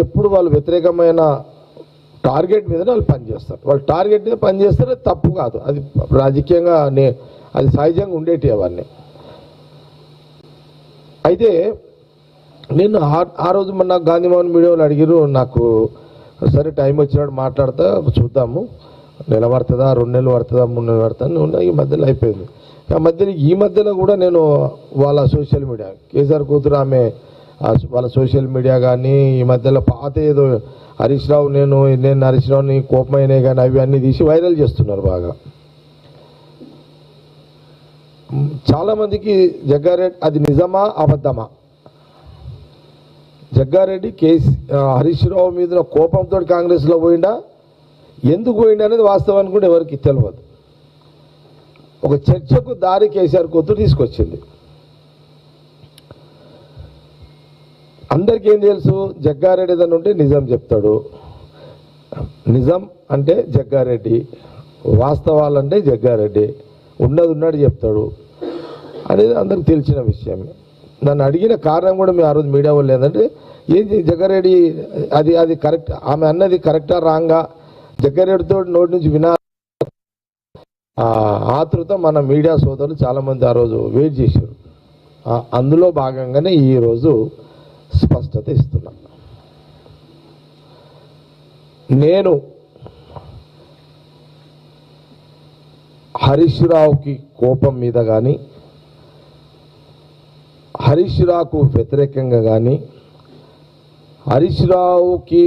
ఎప్పుడు వాళ్ళు వ్యతిరేకమైన టార్గెట్ మీద వాళ్ళు పనిచేస్తారు. వాళ్ళు టార్గెట్ మీద పనిచేస్తే తప్పు కాదు, అది రాజకీయంగా అది సహజంగా ఉండేటి అవన్నీ. అయితే నేను ఆ రోజు మన నాకు గాంధీభవన్ మీడియాలో అడిగారు, నాకు సరే టైం వచ్చినట్టు మాట్లాడతా చూద్దాము, నెల పడుతుందా 2 నెలలు పడుతుందా 3 నెలలు పడుతుందా, ఈ మధ్యలో అయిపోయింది. ఈ మధ్యలో కూడా నేను వాళ్ళ సోషల్ మీడియా కేసీఆర్ కూతురు ఆమె వాళ్ళ సోషల్ మీడియా కానీ ఈ మధ్యలో పాత ఏదో హరీష్ రావు నేను హరీష్ రావుని కోపమైనాయి కానీ అవి అన్నీ తీసి వైరల్ చేస్తున్నారు బాగా. చాలామందికి జగ్గారెడ్డి అది నిజమా అబద్ధమా, జగ్గారెడ్డి హరీష్ రావు మీద కోపంతో కాంగ్రెస్లో పోయిండా, ఎందుకు పోయిండా అనేది వాస్తవానికి కూడా ఎవరికి తెలియదు. ఒక చర్చకు దారి కేసీఆర్ కూతురు తీసుకొచ్చింది. అందరికీ ఏం తెలుసు, జగ్గారెడ్డి ఏదైనా ఉంటే నిజం చెప్తాడు, నిజం అంటే జగ్గారెడ్డి, వాస్తవాలంటే జగ్గారెడ్డి, ఉన్నది ఉన్నట్టు చెప్తాడు అనేది అందరికి తెలిసిన విషయమే. నన్ను అడిగిన కారణం కూడా మీ ఆ రోజు మీడియా వాళ్ళు ఏంటంటే, ఏం జగ్గారెడ్డి అది కరెక్ట్, ఆమె అన్నది కరెక్టా రాంగా, జగ్గారెడ్డితో నోటి నుంచి వినా ఆతృత మన మీడియా సోదరులు చాలామంది ఆ రోజు వెయిట్ చేశారు. అందులో భాగంగానే ఈరోజు స్పష్టత ఇస్తున్నా. నేను హరీష్ రావుకి కోపం మీద కానీ, హరీష్ రావుకు వ్యతిరేకంగా కానీ, హరీష్ రావుకి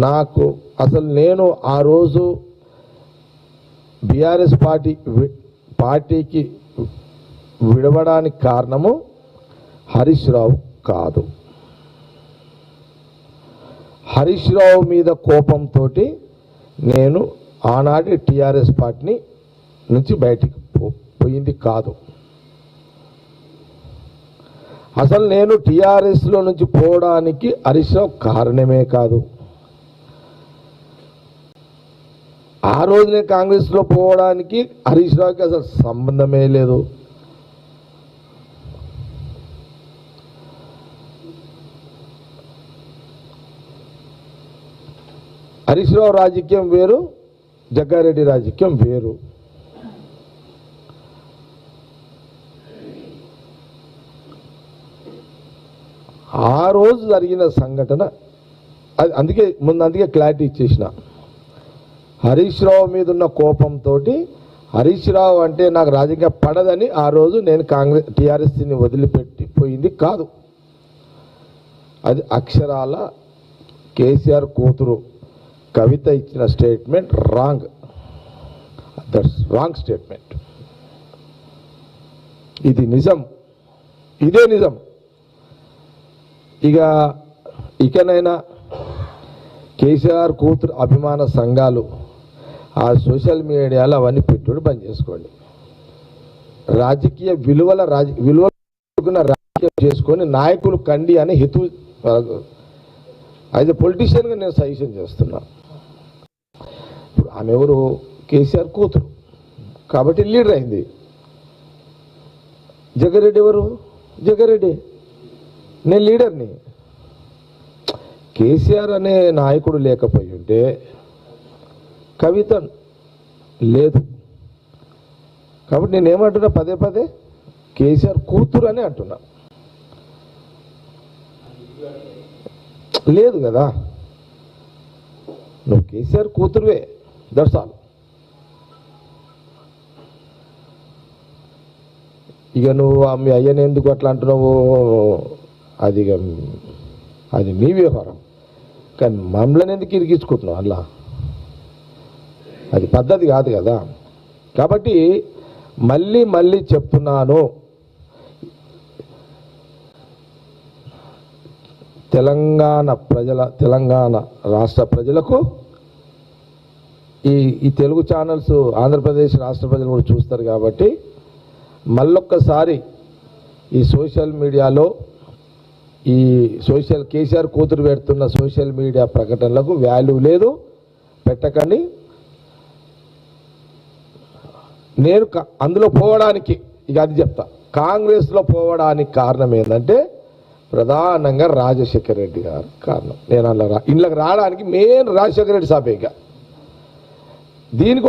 నాకు అసలు నేను ఆ రోజు బీఆర్ఎస్ పార్టీకి విడవడానికి కారణము హరీష్ రావు కాదు. హరీష్ రావు మీద కోపంతో నేను ఆనాటి టీఆర్ఎస్ పార్టీని నుంచి బయటికి పోయింది కాదు. అసలు నేను టీఆర్ఎస్లో నుంచి పోవడానికి హరీష్ రావు కారణమే కాదు. ఆ రోజు నేను కాంగ్రెస్లో పోవడానికి హరీష్ రావుకి అసలు సంబంధమే లేదు. హరీష్ రావు రాజకీయం వేరు, జగ్గారెడ్డి రాజకీయం వేరు. ఆ రోజు జరిగిన సంఘటన అందుకే క్లారిటీ ఇచ్చేసిన. హరీష్ రావు మీద ఉన్న కోపంతో హరీష్ రావు అంటే నాకు రాజకీయ పడదని ఆ రోజు నేను టీఆర్ఎస్ని వదిలిపెట్టి పోయింది కాదు. అది అక్షరాల కేసీఆర్ కూతురు కవిత ఇచ్చిన statement wrong, that's wrong statement. ఇది నిజం, ఇదే నిజం. ఇకనైనా కేసీఆర్ కూతురు అభిమాన సంఘాలు ఆ సోషల్ మీడియాలో అవన్నీ పెట్టుడు బంద్ చేసుకోండి. రాజకీయ విలువల రాజకీయం చేసుకొని నాయకులు కండి అని హితు యాజ్ ఎ పొలిటీషియన్గా నేను సజెషన్ చేస్తున్నా. ఇప్పుడు ఆమె ఎవరు, కేసీఆర్ కూతురు కాబట్టి లీడర్ అయింది. జగ్గారెడ్డి ఎవరు, జగ్గారెడ్డి నేను లీడర్ని. కేసీఆర్ అనే నాయకుడు లేకపోయి ఉంటే కవిత లేదు. కాబట్టి నేనేమంటున్నా, పదే పదే కేసీఆర్ కూతురు అని అంటున్నా. లేదు కదా, నువ్వు కేసీఆర్ కూతురువే, దట్స్ ఆల్. ఇక నువ్వు మీ అయ్యని ఎందుకు అట్లా అంటున్నావు, అది నీ వ్యవహారం. కానీ మమ్మల్ని ఎందుకు ఇరిగించుకుంటున్నావు అలా, అది పద్ధతి కాదు కదా. కాబట్టి మళ్ళీ చెప్తున్నాను, తెలంగాణ రాష్ట్ర ప్రజలకు ఈ తెలుగు ఛానల్స్ ఆంధ్రప్రదేశ్ రాష్ట్ర ప్రజలు కూడా చూస్తారు కాబట్టి మళ్ళొక్కసారి ఈ సోషల్ మీడియాలో కేసీఆర్ కూతురు పెడుతున్న సోషల్ మీడియా ప్రకటనలకు వాల్యూ లేదు, పెట్టకండి. నేను అందులో పోవడానికి అది చెప్తా, కాంగ్రెస్లో పోవడానికి కారణం ఏంటంటే ప్రధానంగా రాజశేఖర రెడ్డి గారు కారణం. నేను అలా ఇంట్లోకి రావడానికి మెయిన్ రాజశేఖర రెడ్డి సాపేగా. దీనికి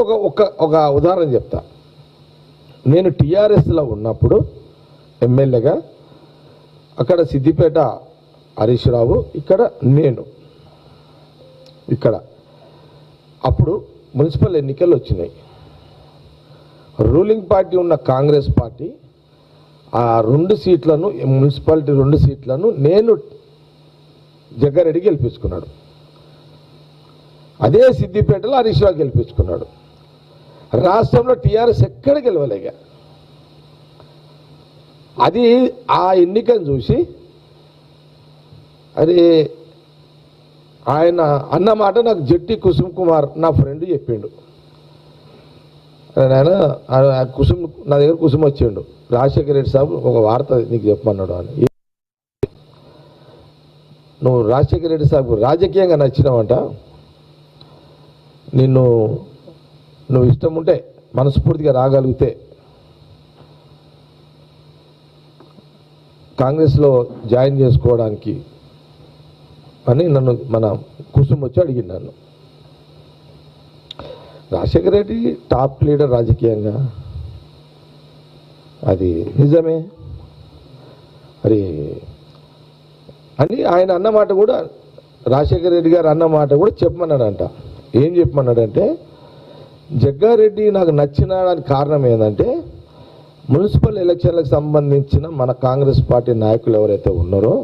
ఒక ఉదాహరణ చెప్తా. నేను టీఆర్ఎస్లో ఉన్నప్పుడు ఎమ్మెల్యేగా అక్కడ సిద్దిపేట హరీష్ రావు, ఇక్కడ నేను, ఇక్కడ అప్పుడు మున్సిపల్ ఎన్నికలు వచ్చినాయి. రూలింగ్ పార్టీ ఉన్న కాంగ్రెస్ పార్టీ ఆ 2 సీట్లను, మున్సిపాలిటీ 2 సీట్లను నేను జగ్గారెడ్డి గెలిపించుకున్నాడు. అదే సిద్దిపేటలో హరీష్ రావు గెలిపించుకున్నాడు. రాష్ట్రంలో టీఆర్ఎస్ ఎక్కడ గెలవలేగా. అది ఆ ఎన్నికను చూసి అరే ఆయన అన్నమాట నాకు జట్టి కుసుమ్ కుమార్ నా ఫ్రెండ్ చెప్పిండు. ఆయన కుసుమ్ నా దగ్గర కుసుమ్ వచ్చిండు, రాజశేఖర రెడ్డి సాబ్ ఒక వార్త నీకు చెప్పమన్నాడు అని. నువ్వు రాజశేఖర రెడ్డి సాబ్ రాజకీయంగా నచ్చినావంట, నువ్వు ఇష్టం ఉంటే మనస్ఫూర్తిగా రాగలిగితే కాంగ్రెస్లో జాయిన్ చేసుకోవడానికి అని నన్ను మన కుసుమ్ వచ్చి అడిగింది నన్ను. రాజశేఖర రెడ్డి టాప్ లీడర్ రాజకీయంగా, అది నిజమే మరి అని ఆయన అన్నమాట కూడా, రాజశేఖర రెడ్డి గారు అన్నమాట కూడా చెప్పమన్నాడంట. ఏం చెప్పమన్నాడంటే, జగ్గారెడ్డి నాకు నచ్చినడానికి కారణం ఏంటంటే మున్సిపల్ ఎలక్షన్లకు సంబంధించిన మన కాంగ్రెస్ పార్టీ నాయకులు ఎవరైతే ఉన్నారో,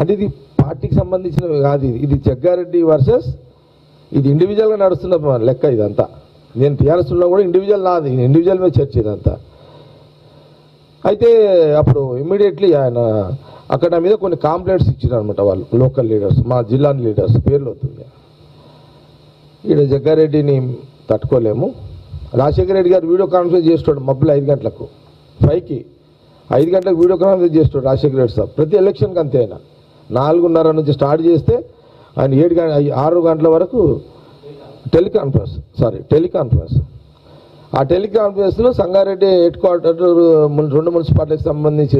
అంటే ఇది పార్టీకి సంబంధించినవి కాదు, ఇది జగ్గారెడ్డి వర్సెస్ ఇది ఇండివిజువల్గా నడుస్తున్న లెక్క ఇదంతా. నేను టీఆర్ఎస్లో కూడా ఇండివిజువల్ నాది, ఇండివిజువల్ మీద చర్చ ఇదంతా. అయితే అప్పుడు ఇమ్మీడియట్లీ ఆయన అక్కడ నా మీద కొన్ని కాంప్లైంట్స్ ఇచ్చారు అనమాట వాళ్ళు, లోకల్ లీడర్స్, మా జిల్లా లీడర్స్, పేర్లు అవుతుంది. ఈడ జగ్గారెడ్డిని తట్టుకోలేము. రాజశేఖర రెడ్డి గారు వీడియో కాన్ఫరెన్స్ చేస్తాడు మబ్బులు 5 గంటలకు, 5కి 5 గంటలకు వీడియో కాన్ఫరెన్స్ చేస్తాడు రాజశేఖర రెడ్డి సార్. ప్రతి ఎలక్షన్కి అంతే. ఆయన 4:30 నుంచి స్టార్ట్ చేస్తే ఆయన 6 గంటల వరకు టెలికాన్ఫరెన్స్. ఆ టెలికాన్ఫరెన్స్లో సంగారెడ్డి హెడ్ క్వార్టర్ 2 మున్సిపాలిటీకి సంబంధించి